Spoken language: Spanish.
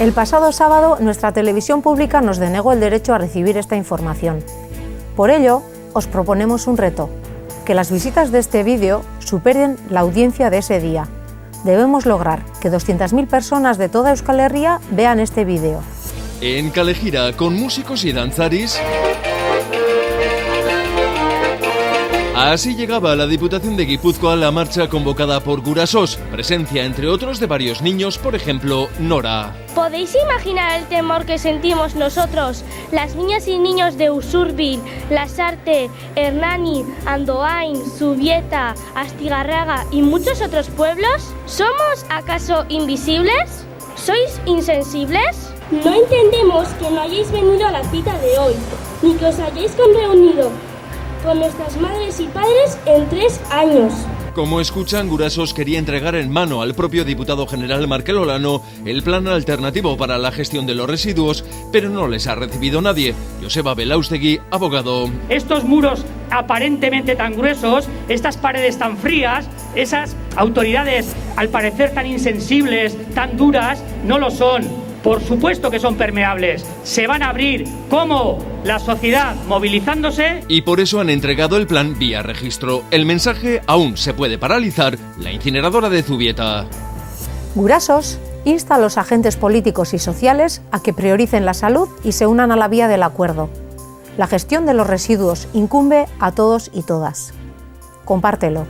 El pasado sábado, nuestra televisión pública nos denegó el derecho a recibir esta información. Por ello, os proponemos un reto: que las visitas de este vídeo superen la audiencia de ese día. Debemos lograr que 200.000 personas de toda Euskal Herria vean este vídeo. En Kalejira, con músicos y danzaris, así llegaba a la Diputación de Guipúzcoa la marcha convocada por Gurasos, presencia entre otros de varios niños, por ejemplo, Nora. ¿Podéis imaginar el temor que sentimos nosotros, las niñas y niños de Usurbil, Lasarte, Hernani, Andoain, Zubieta, Astigarraga y muchos otros pueblos? ¿Somos acaso invisibles? ¿Sois insensibles? No entendemos que no hayáis venido a la cita de hoy, ni que os hayáis reunido con nuestras madres y padres en 3 años. Como escuchan, Gurasos quería entregar en mano al propio diputado general Markel Olano el plan alternativo para la gestión de los residuos, pero no les ha recibido nadie. Joseba Belaustegui, abogado. Estos muros aparentemente tan gruesos, estas paredes tan frías, esas autoridades al parecer tan insensibles, tan duras, no lo son. Por supuesto que son permeables. Se van a abrir. ¿Cómo? La sociedad movilizándose. Y por eso han entregado el plan vía registro. El mensaje: aún se puede paralizar la incineradora de Zubieta. Gurasos insta a los agentes políticos y sociales a que prioricen la salud y se unan a la vía del acuerdo. La gestión de los residuos incumbe a todos y todas. Compártelo.